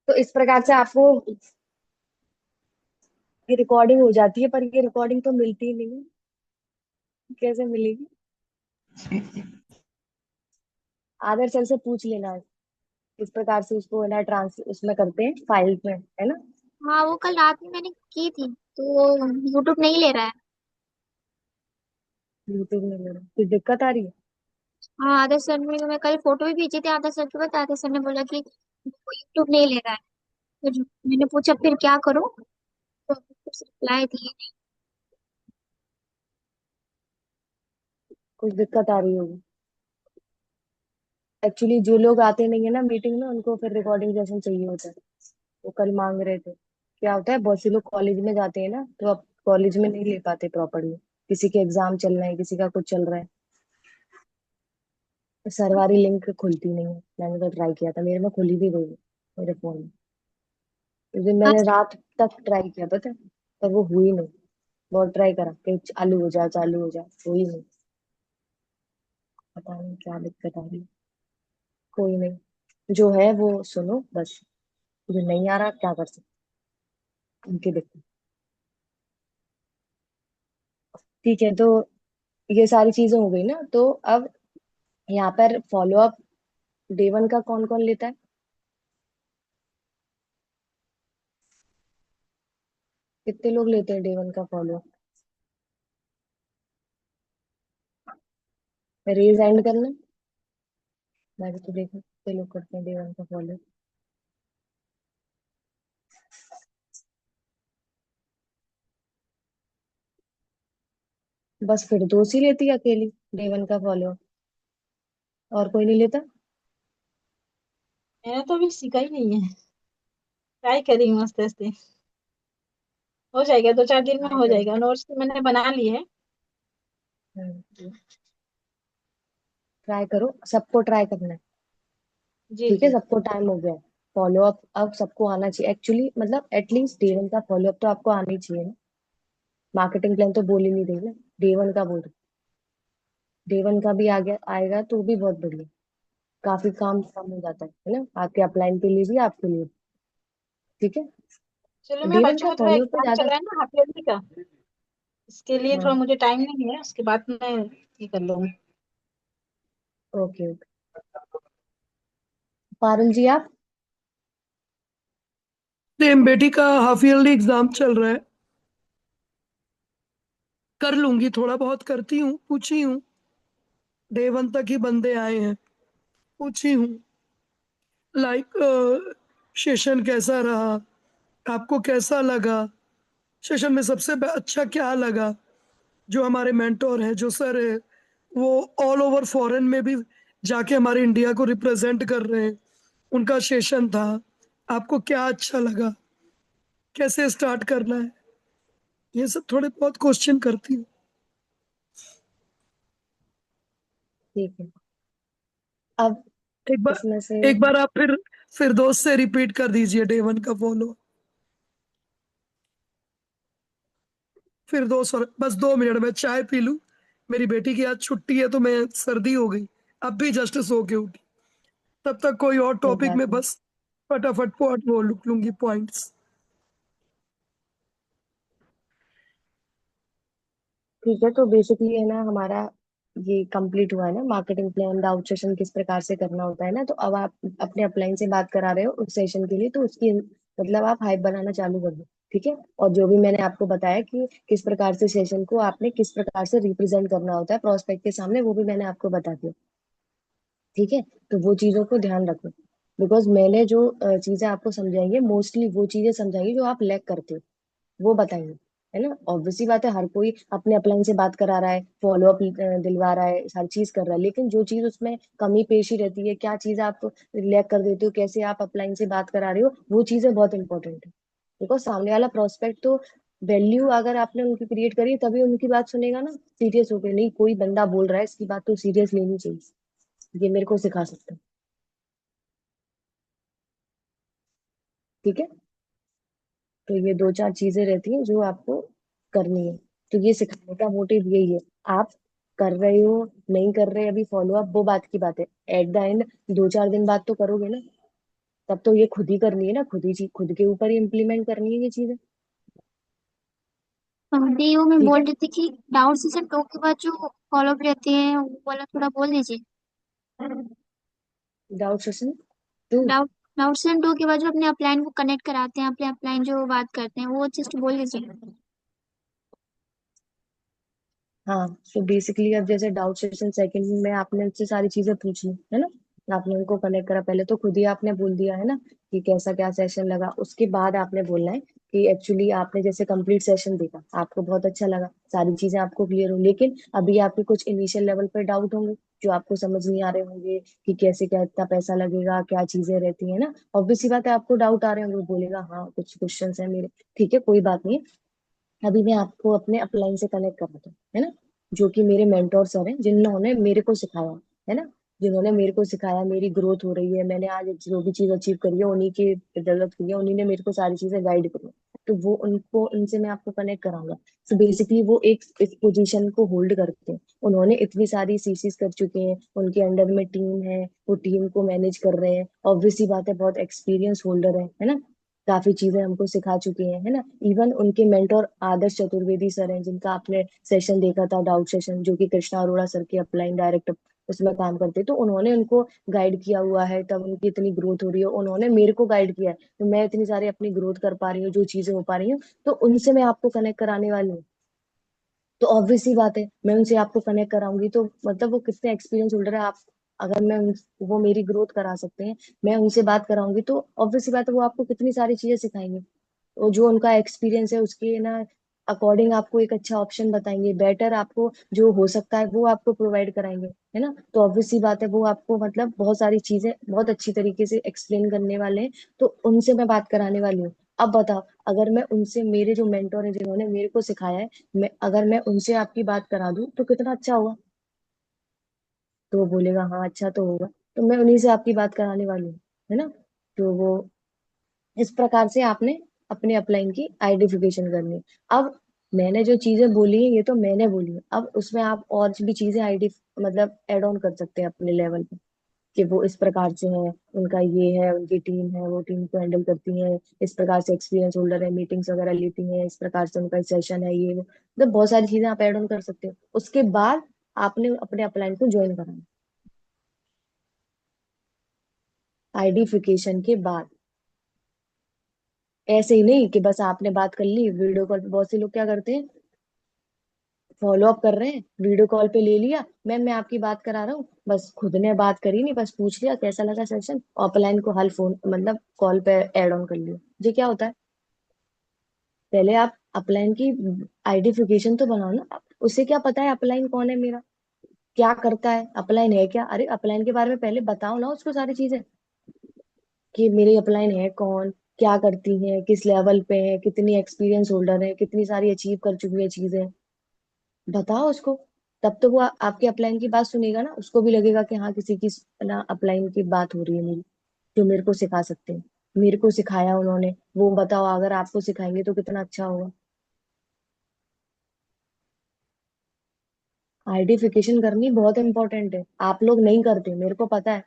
तो इस प्रकार से आपको ये रिकॉर्डिंग हो जाती है, पर ये रिकॉर्डिंग तो मिलती ही नहीं है। कैसे मिलेगी? आदर सर से पूछ लेना। इस प्रकार से उसको है ना ट्रांस उसमें करते हैं फाइल में, है ना? हाँ, वो कल रात में मैंने की थी तो वो यूट्यूब नहीं ले रहा है। यूट्यूब में मेरा कुछ दिक्कत आ रही है? हाँ, आदर्श सर ने, मैं कल फोटो भी भेजी थी आदर्श सर के पास, आदर्श सर ने बोला कि वो यूट्यूब नहीं ले रहा है। फिर मैंने पूछा फिर क्या करूँ, तो कुछ रिप्लाई दिए नहीं। कुछ दिक्कत आ रही होगी। एक्चुअली जो लोग आते नहीं है ना मीटिंग में, उनको फिर रिकॉर्डिंग सेशन चाहिए होता है। वो कल मांग रहे थे। क्या होता है, बहुत से लोग कॉलेज में जाते हैं ना, तो अब कॉलेज में नहीं ले पाते प्रॉपरली। किसी के एग्जाम चल रहे हैं, किसी का कुछ चल रहा है, तो सरकारी लिंक खुलती नहीं है। मैंने तो ट्राई किया था, मेरे में खुली भी गई है मेरे फोन में। उस दिन मैंने बस। रात तक ट्राई किया, पता है, पर वो हुई नहीं। बहुत ट्राई करा कि चालू हो जाए, चालू हो जाए, हुई नहीं। पता नहीं क्या दिक्कत आ रही है। कोई नहीं, जो है वो सुनो बस। जो नहीं आ रहा क्या कर सकते, उनकी दिक्कत। ठीक है, तो ये सारी चीजें हो गई ना, तो अब यहाँ पर फॉलो अप डे वन का कौन कौन लेता है? कितने लोग लेते हैं डे वन का फॉलो? रेज एंड करना। मैंने तो देखा कितने लोग करते हैं डे वन का फॉलो। बस फिरदौस ही लेती है अकेली डे वन का फॉलो, और कोई नहीं लेता? मैंने तो अभी सीखा ही नहीं है। ट्राई करी हूँ आस्ते आस्ते। हो जाएगा, 2-4 दिन में ट्राई हो करो। जाएगा। नोट्स तो मैंने बना लिए है। ट्राई करो, सबको ट्राई करना है। जी ठीक है, जी। सबको टाइम हो गया। फॉलो अप अब सबको आना चाहिए एक्चुअली, मतलब एटलीस्ट डे वन का फॉलो अप तो आपको आना ही चाहिए ना। मार्केटिंग प्लान तो बोल ही नहीं रही ना, डे वन का बोल रही। डे वन का भी आ गया, आएगा तो भी बहुत बढ़िया। काफी काम कम हो जाता है ना, आपके अपलाइन के लिए भी, आपके लिए भी। ठीक है। चलो, मैं डे वन बच्चों का का थोड़ा फॉलो अप पे एग्जाम चल ज्यादा। रहा है ना, हाफ ईयरली का। इसके लिए थोड़ा हाँ। मुझे टाइम नहीं है, उसके बाद मैं ये कर लूंगी। Okay okay. पारुल जी आप? सेम बेटी का हाफ ईयरली एग्जाम चल रहा है। कर लूंगी, थोड़ा बहुत करती हूँ, पूछी हूँ। डे वन तक ही बंदे आए हैं, पूछी हूँ। लाइक, सेशन कैसा रहा, आपको कैसा लगा, सेशन में सबसे अच्छा क्या लगा। जो हमारे मेंटोर हैं, जो सर है, वो ऑल ओवर फॉरेन में भी जाके हमारे इंडिया को रिप्रेजेंट कर रहे हैं। उनका सेशन था, आपको क्या अच्छा लगा, कैसे स्टार्ट करना है, ये सब थोड़े बहुत क्वेश्चन करती हूँ। ठीक है। अब एक बार इसमें से एक बार आप फिर दोस्त से रिपीट कर दीजिए डे वन का फॉलो। फिर दोस्त, और बस 2 मिनट में चाय पी लूं। मेरी बेटी की आज छुट्टी है तो मैं, सर्दी हो गई, अब भी जस्ट सो के उठी। तब तक कोई और कोई टॉपिक बात में नहीं। बस फटाफट पॉट वो लिख लूंगी पॉइंट्स। ठीक है, तो बेसिकली है ना हमारा ये कंप्लीट हुआ है ना, मार्केटिंग प्लान आउट सेशन किस प्रकार से करना होता है ना। तो अब आप अपने अपलाइन से बात करा रहे हो उस सेशन के लिए, तो उसकी मतलब आप हाइप बनाना चालू कर दो। ठीक है, और जो भी मैंने आपको बताया कि किस प्रकार से सेशन को आपने किस प्रकार से रिप्रेजेंट करना होता है प्रोस्पेक्ट के सामने, वो भी मैंने आपको बता दिया। ठीक है, तो वो चीजों को ध्यान रखो। बिकॉज मैंने जो चीजें आपको समझाई है, मोस्टली वो चीजें समझाई जो आप लैक करते हो, वो बताइए। है ना, ऑब्वियसली बात है, हर कोई अपने अपलाइन से बात करा रहा है, फॉलो अप दिलवा रहा है, हर चीज कर रहा है, लेकिन जो चीज उसमें कमी पेशी रहती है, क्या चीज आप लैक कर देते हो, कैसे आप अपलाइन से बात करा रहे हो, वो चीजें बहुत इंपॉर्टेंट है। बिकॉज सामने वाला प्रोस्पेक्ट तो वैल्यू अगर आपने उनकी क्रिएट करी तभी उनकी बात सुनेगा ना, सीरियस होकर। नहीं, कोई बंदा बोल रहा है इसकी बात तो सीरियस लेनी चाहिए। ये मेरे को सिखा सकते हैं। ठीक है, तो ये दो चार चीजें रहती हैं जो आपको करनी है। तो ये सिखाने का मोटिव यही है। आप कर रहे हो, नहीं कर रहे अभी फॉलो अप, वो बात की बात है। एट द एंड 2-4 दिन बाद तो करोगे ना। तब तो ये खुद ही करनी है ना, खुद के ऊपर ही इम्प्लीमेंट करनी है ये चीजें। डी में ठीक बोल है। रही थी कि डाउट सेशन टू के बाद जो फॉलो अप रहते हैं वो वाला थोड़ा बोल दीजिए। Doubt session two. Doubt doubt session two के बाद जो अपने अपलाइन को कनेक्ट कराते हैं, अपने अपलाइन जो बात करते हैं वो जस्ट बोल दीजिए। हाँ, तो बेसिकली अब जैसे डाउट सेशन सेकंड में आपने उनसे सारी चीजें पूछ ली है ना, आपने उनको कनेक्ट करा, पहले तो खुद ही आपने बोल दिया है ना कि कैसा क्या सेशन लगा, उसके बाद आपने बोलना है कि एक्चुअली आपने जैसे कंप्लीट सेशन देखा, आपको बहुत अच्छा लगा, सारी चीजें आपको क्लियर हो, लेकिन अभी आपके कुछ इनिशियल लेवल पर डाउट होंगे जो आपको समझ नहीं आ रहे होंगे कि कैसे क्या इतना पैसा लगेगा, क्या चीजें रहती है ना, ऑब्वियस सी बात है आपको डाउट आ रहे होंगे, बोलेगा हाँ कुछ क्वेश्चन है मेरे। ठीक है, कोई बात नहीं। अभी मैं आपको अपने अपलाइन से कनेक्ट कर रहा हूँ है ना, जो कि मेरे मेंटोर सर हैं, जिन्होंने मेरे को सिखाया है ना, जिन्होंने मेरे को सिखाया, मेरी ग्रोथ हो रही है, मैंने आज जो भी चीज अचीव करी है उन्हीं की बदौलत हुई है, उन्हीं ने मेरे को सारी चीजें गाइड करी है। तो वो उनको उनसे मैं आपको कनेक्ट कराऊंगा। तो बेसिकली वो एक इस पोजीशन को होल्ड करते हैं, उन्होंने इतनी सारी सीसीज कर चुके हैं, उनके अंडर में टीम है, वो टीम को मैनेज कर रहे हैं, ऑब्वियस सी बात है बहुत एक्सपीरियंस होल्डर है ना, काफी चीजें हमको सिखा चुके हैं है ना। इवन उनके मेंटोर आदर्श चतुर्वेदी सर हैं, जिनका आपने सेशन देखा था डाउट सेशन, जो कि कृष्णा अरोड़ा सर के अपलाइन डायरेक्टर उसमें काम करते, तो उन्होंने उनको गाइड किया हुआ है, तब उनकी इतनी ग्रोथ हो रही है, उन्होंने मेरे को गाइड किया है, तो मैं इतनी सारी अपनी ग्रोथ कर पा रही हूँ, जो चीजें हो पा रही हूँ, तो उनसे मैं आपको कनेक्ट कराने वाली हूँ। तो ऑब्वियस सी बात है मैं उनसे आपको कनेक्ट कराऊंगी, तो मतलब वो कितने एक्सपीरियंस होल्डर है आप, अगर वो मेरी ग्रोथ करा सकते हैं, मैं उनसे बात कराऊंगी, तो ऑब्वियस सी बात है वो आपको कितनी सारी चीजें सिखाएंगे, वो जो उनका एक्सपीरियंस है उसके ना अकॉर्डिंग आपको एक अच्छा ऑप्शन बताएंगे, बेटर आपको जो हो सकता है वो आपको प्रोवाइड कराएंगे है ना। तो ऑब्वियस सी बात है वो आपको मतलब बहुत सारी चीजें बहुत अच्छी तरीके से एक्सप्लेन करने वाले हैं, तो उनसे मैं बात कराने वाली हूँ। अब बताओ, अगर मैं उनसे, मेरे जो मेंटोर है जिन्होंने मेरे को सिखाया है, अगर मैं उनसे आपकी बात करा दूं तो कितना अच्छा होगा। तो वो बोलेगा हाँ अच्छा तो होगा, तो मैं उन्हीं से आपकी बात कराने वाली हूँ है ना। तो वो इस प्रकार से आपने अपने अपलाइन की आइडेंटिफिकेशन करनी है। अब मैंने जो चीजें बोली है ये तो मैंने बोली है, अब उसमें आप और भी चीजें आईडी मतलब एड ऑन कर सकते हैं अपने लेवल पे, कि वो इस प्रकार से है, उनका ये है, उनकी टीम है, वो टीम को हैंडल करती है, इस प्रकार से एक्सपीरियंस होल्डर है, मीटिंग्स वगैरह लेती हैं, इस प्रकार से उनका सेशन है, ये वो मतलब बहुत सारी चीजें आप ऐड ऑन कर सकते हो। उसके बाद आपने अपने अपलाइन को ज्वाइन कराना, आइडेंटिफिकेशन के बाद। ऐसे ही नहीं कि बस आपने बात कर ली वीडियो कॉल पे, बहुत से लोग क्या करते हैं, फॉलो अप कर रहे हैं, वीडियो कॉल पे ले लिया, मैम मैं आपकी बात करा रहा हूँ, बस खुद ने बात करी नहीं, बस पूछ लिया कैसा लगा सेशन, ऑफलाइन को हल फोन मतलब कॉल पे ऐड ऑन कर लिया। ये क्या होता है, पहले आप अपलाइन की आइडेंटिफिकेशन तो बनाओ ना, उसे क्या पता है अपलाइन कौन है मेरा, क्या करता है, अपलाइन है क्या, अरे अपलाइन के बारे में पहले बताओ ना उसको सारी चीजें, कि मेरी अपलाइन है कौन, क्या करती है, किस लेवल पे है, कितनी एक्सपीरियंस होल्डर है, कितनी सारी अचीव कर चुकी है चीजें, बताओ उसको। तब तो वो आपके अपलाइन की बात सुनेगा ना, उसको भी लगेगा कि हाँ किसी की ना अपलाइन की बात हो रही है मेरी, जो मेरे को सिखा सकते हैं, मेरे को सिखाया उन्होंने, वो बताओ अगर आपको सिखाएंगे तो कितना अच्छा होगा। आइडेंटिफिकेशन करनी बहुत इंपॉर्टेंट है, आप लोग नहीं करते मेरे को पता है,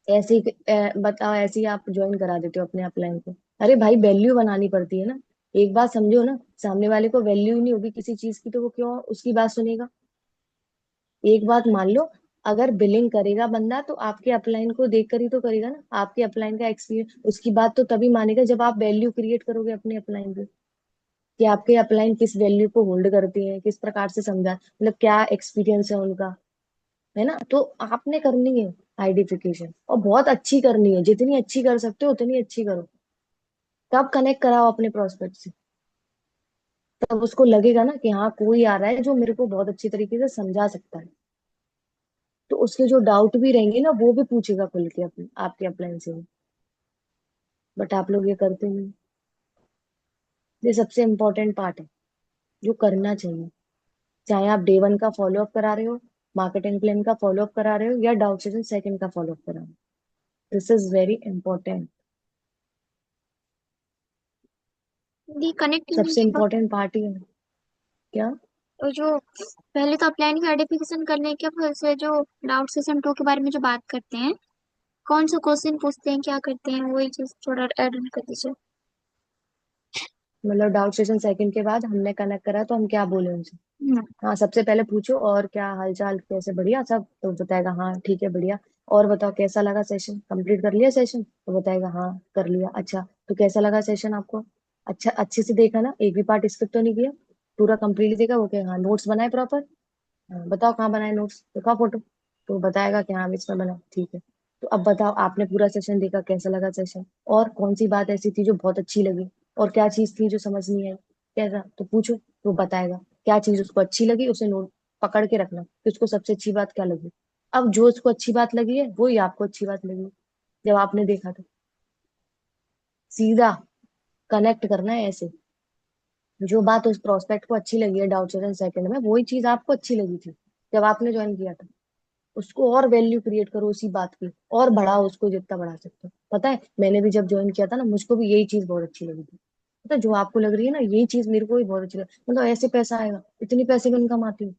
ऐसे ही बताओ ऐसे ही आप ज्वाइन करा देते हो अपने अपलाइन को। अरे भाई वैल्यू बनानी पड़ती है ना, एक बात समझो ना, सामने वाले को वैल्यू ही नहीं होगी किसी चीज की तो वो क्यों उसकी बात सुनेगा। एक बात मान लो, अगर बिलिंग करेगा बंदा तो आपके अपलाइन को देखकर ही तो करेगा ना, आपके अपलाइन का एक्सपीरियंस, उसकी बात तो तभी मानेगा जब आप वैल्यू क्रिएट करोगे अपने अपलाइन पे, कि आपके अपलाइन किस वैल्यू को होल्ड करती हैं, किस प्रकार से समझा मतलब क्या एक्सपीरियंस है उनका, है ना। तो आपने करनी है आइडेंटिफिकेशन, और बहुत अच्छी करनी है, जितनी अच्छी कर सकते हो उतनी अच्छी करो, तब कनेक्ट कराओ अपने प्रोस्पेक्ट से, तब उसको लगेगा ना कि हाँ कोई आ रहा है जो मेरे को बहुत अच्छी तरीके से समझा सकता है, तो उसके जो डाउट भी रहेंगे ना वो भी पूछेगा खुल के अपने आपके अपलाइन से। बट आप लोग ये करते नहीं, ये सबसे इम्पोर्टेंट पार्ट है जो करना चाहिए, चाहे आप डे वन का फॉलो अप करा रहे हो, मार्केटिंग प्लान का फॉलो अप करा रहे हो, या डाउट सेशन सेकंड का फॉलो अप करा रहे हो, this is very important, the connect करने सबसे के बाद इम्पोर्टेंट पार्ट ही है। क्या। तो जो पहले तो अपलाइन की आइडेंटिफिकेशन करने के बाद से जो डाउट सेशन टू के बारे में जो बात करते हैं कौन सा क्वेश्चन पूछते हैं, क्या करते हैं, वही चीज थोड़ा ऐड ऑन कर दीजिए। मतलब डाउट सेशन सेकंड के बाद हमने कनेक्ट करा तो हम क्या बोले उनसे? हम्म, हाँ, सबसे पहले पूछो और क्या हालचाल, कैसे, बढ़िया सब, तो बताएगा हाँ ठीक है बढ़िया। और बताओ कैसा लगा सेशन, कंप्लीट कर लिया सेशन? तो बताएगा हाँ कर लिया। अच्छा, तो कैसा लगा सेशन आपको? अच्छा, अच्छे से देखा ना, एक भी पार्ट स्किप तो नहीं किया? पूरा कंप्लीट देखा? वो क्या, हाँ नोट्स बनाए प्रॉपर? हाँ, बताओ कहाँ बनाए नोट्स, दिखाओ फोटो। तो बताएगा कि हाँ इसमें बना, ठीक है। तो अब बताओ, आपने पूरा सेशन देखा, कैसा लगा सेशन, और कौन सी बात ऐसी थी जो बहुत अच्छी लगी, और क्या चीज थी जो समझ नहीं आई, कैसा, तो पूछो। तो बताएगा क्या चीज उसको अच्छी लगी, उसे नोट पकड़ के रखना कि उसको सबसे अच्छी बात क्या लगी। अब जो उसको अच्छी बात लगी है वो ही आपको अच्छी बात लगी, जब आपने देखा तो सीधा कनेक्ट करना है ऐसे। जो बात उस प्रोस्पेक्ट को अच्छी लगी है डाउट सेशन सेकंड में, वही चीज आपको अच्छी लगी थी जब आपने ज्वाइन किया था। उसको और वैल्यू क्रिएट करो उसी बात की, और बढ़ाओ उसको जितना बढ़ा सकते हो। पता है, मैंने भी जब ज्वाइन किया था ना, मुझको भी यही चीज बहुत अच्छी लगी थी। पता है, जो आपको लग रही है ना यही चीज मेरे को भी बहुत अच्छी लगी, मतलब ऐसे पैसा आएगा, इतनी पैसे भी इनकम आती है।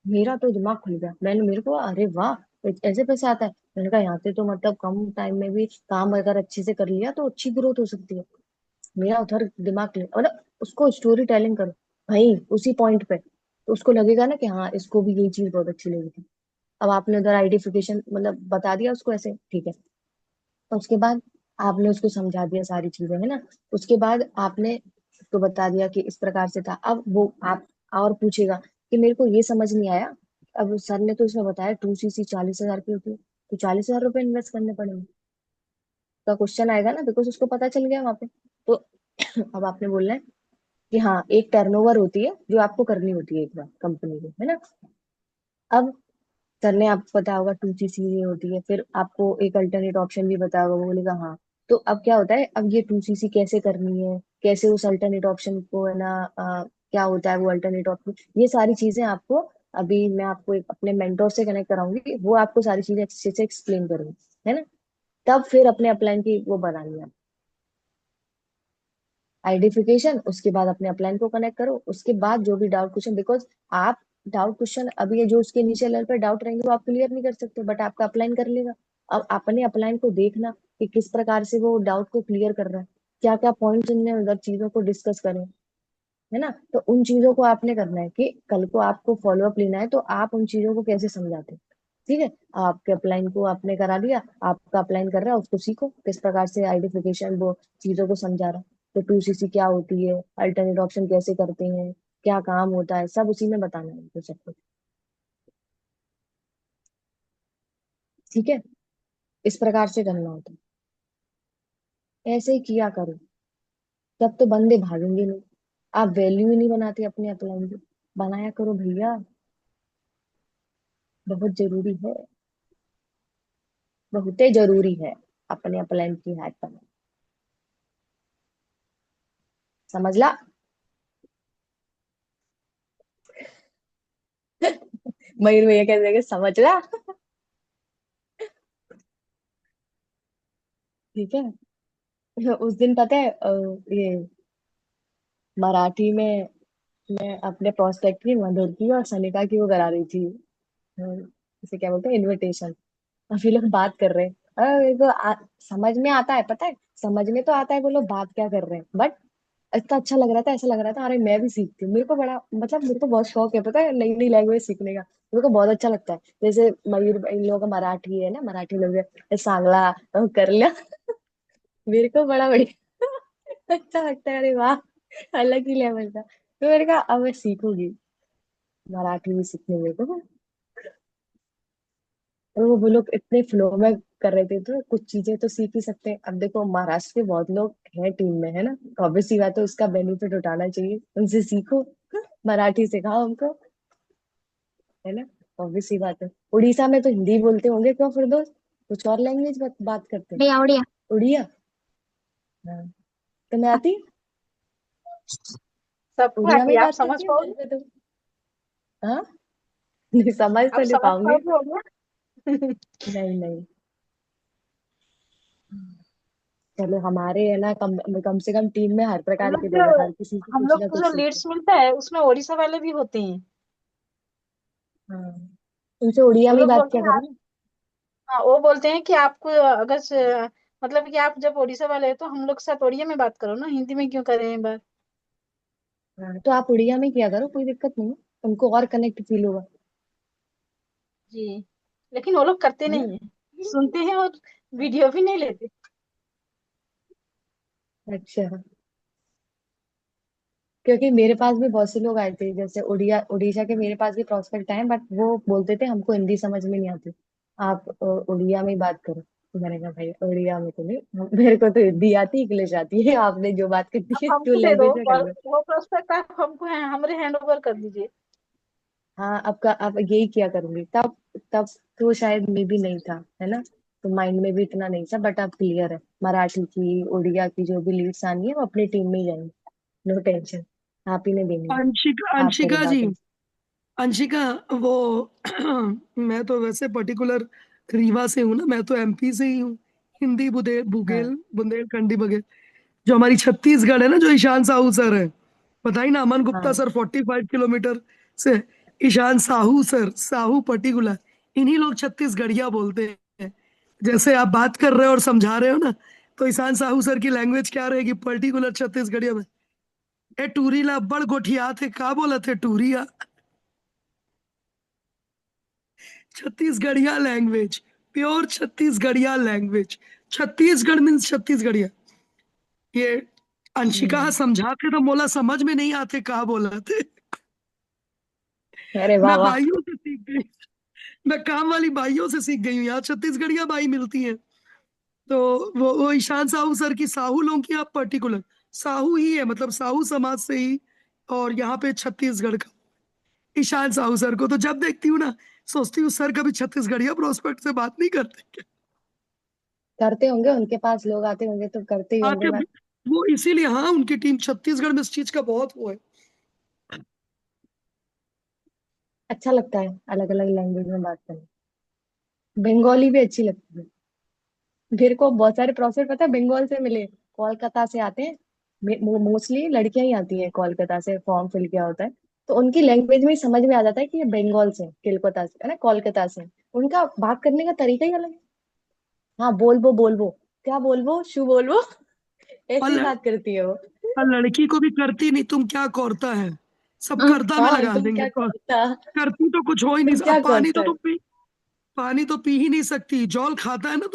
मेरा तो दिमाग खुल गया, मैंने मेरे को अरे वाह, ऐसे पैसे आता है। मैंने कहा यहाँ पे तो मतलब कम टाइम में भी काम अगर अच्छे से कर लिया तो अच्छी ग्रोथ हो सकती है। मेरा उधर दिमाग मतलब उसको स्टोरी टेलिंग करो भाई उसी पॉइंट पे, तो उसको लगेगा ना कि हाँ इसको भी यही चीज बहुत अच्छी लगी थी। अब आपने उधर आइडेंटिफिकेशन मतलब बता दिया उसको ऐसे, ठीक है। तो उसके बाद आपने उसको समझा दिया सारी चीजें, है ना। उसके बाद आपने उसको बता दिया कि इस प्रकार से था। अब वो आप और पूछेगा कि मेरे को ये समझ नहीं आया, अब सर ने तो इसमें बताया 2 सीसी 40,000 की होती है, तो 40,000 रुपये इन्वेस्ट करने पड़ेंगे का क्वेश्चन आएगा ना, बिकॉज उसको पता चल गया वहां पे। तो अब आपने बोलना है कि हाँ एक टर्नओवर होती है जो आपको करनी होती है एक बार कंपनी में, है ना। अब सर ने आपको पता होगा 2 सीसी होती है, फिर आपको एक अल्टरनेट ऑप्शन भी बताया होगा, वो बोलेगा हाँ। तो अब क्या होता है, अब ये 2 सीसी कैसे करनी है, कैसे उस अल्टरनेट ऑप्शन को, है ना, क्या होता है वो अल्टरनेट ऑप्शन, ये सारी चीजें आपको अभी मैं आपको एक अपने मेंटोर से कनेक्ट कराऊंगी, वो आपको सारी चीजें अच्छे से एक्सप्लेन करेंगे, है ना। तब फिर अपने अपलाइन की वो बनानी है आइडेंटिफिकेशन, उसके बाद अपने अपलाइन को कनेक्ट करो, उसके बाद जो भी डाउट क्वेश्चन, बिकॉज आप डाउट क्वेश्चन अभी ये जो उसके नीचे लेवल पर डाउट रहेंगे वो आप क्लियर नहीं कर सकते, बट आपका अपलाइन कर लेगा। अब अपने अपलाइन को देखना कि किस प्रकार से वो डाउट को क्लियर कर रहा है, क्या क्या पॉइंट्स उनने उधर चीजों को डिस्कस करें, है ना। तो उन चीजों को आपने करना है कि कल को आपको फॉलो अप लेना है तो आप उन चीजों को कैसे समझाते हैं। ठीक है, आपके अपलाइन को आपने करा लिया, आपका अपलाइन कर रहा है, उसको सीखो किस प्रकार से आइडेंटिफिकेशन वो चीजों को समझा रहा है। तो 2 सीसी क्या होती है, अल्टरनेट ऑप्शन कैसे करते हैं, क्या काम होता है, सब उसी में बताना है उनको सब कुछ। ठीक है, इस प्रकार से करना होता है, ऐसे ही किया करो, तब तो बंदे भागेंगे नहीं। आप वैल्यू ही नहीं बनाते अपने अपलाइन की, बनाया करो भैया, बहुत जरूरी है, बहुत ही जरूरी है अपने अपलाइन की हैक करना। समझ ला। मयूर भैया कैसे देंगे, समझ ला। ठीक है, उस दिन पता है ये मराठी में मैं अपने प्रोस्पेक्ट की, मधुर की और सनिका की वो करा रही थी, इसे क्या बोलते हैं, इनविटेशन। अभी लोग बात कर रहे हैं, मेरे को समझ में आता है, पता है, समझ में तो आता है वो लोग बात क्या कर रहे हैं, बट इतना अच्छा लग रहा था, ऐसा लग रहा था अरे मैं भी सीखती हूँ। मेरे को बड़ा मतलब मेरे को बहुत शौक है, पता है, नई नई लैंग्वेज सीखने का, मेरे को बहुत अच्छा लगता है। जैसे मयूर इन लोगों का मराठी है ना, मराठी लोग हैं, सांगला कर लिया। मेरे को बड़ा बढ़िया अच्छा लगता है, अरे वाह, अलग ही लेवल का। तो मैंने कहा अब मैं सीखूंगी, मराठी भी सीखने मेरे को। और वो लोग इतने फ्लो में कर रहे थे तो कुछ चीजें तो सीख ही सकते हैं। अब देखो महाराष्ट्र के बहुत लोग हैं टीम में, है ना, ऑब्वियस सी बात है, उसका बेनिफिट उठाना चाहिए, उनसे सीखो, मराठी सिखाओ हमको, है ना। ऑब्वियस सी बात है, उड़ीसा में तो हिंदी बोलते होंगे क्यों फिर दोस्त, कुछ और लैंग्वेज बात करते हैं? बढ़िया बढ़िया। उड़िया, हाँ, तुम्हें आती? सबको उड़िया में आती ही है, आप बात समझ करती है घर पाओगे? पे तुम? हाँ, नहीं समझ तो आप नहीं समझ पाऊंगी। पाओगे होगा। नहीं नहीं, चलो हमारे है ना, कम से कम टीम में हर हम प्रकार लोग के जो लोग हैं, हर किसी को हम कुछ लोग ना को कुछ जो सीखो। लीड्स मिलता है उसमें ओडिशा वाले भी होते हैं। हाँ, उनसे उड़िया वो में ही लोग बात बोलते किया हैं करो आप ना। हाँ, वो बोलते हैं कि आपको अगर मतलब कि आप जब उड़ीसा वाले हैं तो हम लोग के साथ उड़िया में बात करो ना, हिंदी में क्यों करें एक बार। हाँ, तो आप उड़िया में किया करो, कोई दिक्कत नहीं है, तुमको और कनेक्ट फील होगा। जी, लेकिन वो लोग करते है ना? नहीं है, सुनते हैं और वीडियो भी नहीं लेते। अच्छा। क्योंकि मेरे पास भी बहुत से लोग आए थे, जैसे उड़ीसा के मेरे पास भी प्रोस्पेक्ट आए, बट वो बोलते थे हमको हिंदी समझ में नहीं आती, आप उड़िया में ही बात करो। तो मैंने कहा भाई उड़िया में तो नहीं, मेरे को तो हिंदी आती, इंग्लिश आती है, आपने जो बात करनी आप है टू हमको दे दो, लैंग्वेज में कर लो। वो प्रोस्पेक्ट आप हमको है हमारे हैंड ओवर कर दीजिए। हाँ, अब यही किया करूंगी। तब तब तो शायद मे भी नहीं था, है ना, तो माइंड में भी इतना नहीं था, बट अब क्लियर है। मराठी की, उड़िया की जो भी लीड्स आनी है वो अपनी टीम में ही जाएंगी। नो टेंशन, आप ही ने देनी है। अंशिका आप करो अंशिका जी, बातें। अंशिका, वो मैं तो वैसे पर्टिकुलर रीवा से हूँ ना, मैं तो एमपी से ही हूँ। हिंदी हाँ बुंदेलखंडी बघेल। जो हमारी छत्तीसगढ़ है ना, जो ईशान साहू सर है, बताइए ना, अमन गुप्ता हाँ सर 45 किलोमीटर से, ईशान साहू सर, साहू पर्टिकुलर, इन्हीं लोग छत्तीसगढ़िया बोलते हैं। जैसे आप बात कर रहे हो और समझा रहे हो ना, तो ईशान साहू सर की लैंग्वेज क्या रहेगी पर्टिकुलर छत्तीसगढ़िया में? ए टूरीला बड़ गोठिया थे, का बोला थे टूरिया। छत्तीसगढ़िया लैंग्वेज, प्योर छत्तीसगढ़िया लैंग्वेज। छत्तीसगढ़ मीन्स छत्तीसगढ़िया। ये अंशिका हम्म। समझाते तो मोला समझ में नहीं आते कहा बोला थे। अरे वाह मैं वाह। भाइयों से सीख गई, मैं काम वाली भाइयों से सीख गई हूँ, यहाँ छत्तीसगढ़िया भाई मिलती हैं। तो वो ईशान साहू सर की, साहू लोगों की आप पर्टिकुलर, साहू ही है मतलब साहू समाज से ही, और यहाँ पे छत्तीसगढ़ का ईशान साहू सर को तो जब देखती हूँ ना, सोचती हूँ सर कभी छत्तीसगढ़िया प्रोस्पेक्ट से बात नहीं करते क्या? करते होंगे, उनके पास लोग आते होंगे तो करते ही होंगे आके बात। वो इसीलिए, हाँ, उनकी टीम छत्तीसगढ़ में इस चीज का बहुत वो है। अच्छा लगता है अलग अलग लैंग्वेज में बात करना। बंगाली भी अच्छी लगती है। मेरे को बहुत सारे प्रोफेसर पता है बंगाल से मिले, कोलकाता से आते हैं। मोस्टली लड़कियां ही आती हैं कोलकाता से, फॉर्म फिल किया होता है, तो उनकी लैंग्वेज में ही समझ में आ जाता है कि ये बंगाल से, कोलकाता से है ना, कोलकाता से। उनका बात करने का तरीका ही अलग है। हाँ, बोलबो, क्या बोलबो, शू बोलबो, और ऐसे ही बात करती है वो। और लड़की को भी करती नहीं, तुम क्या करता है, सब करता में हाँ, लगा तुम देंगे। क्या करता, करती तो कुछ हो ही नहीं, तुम क्या अब पानी तो करता है। पानी तो पी ही नहीं सकती, जौल खाता है ना तुम।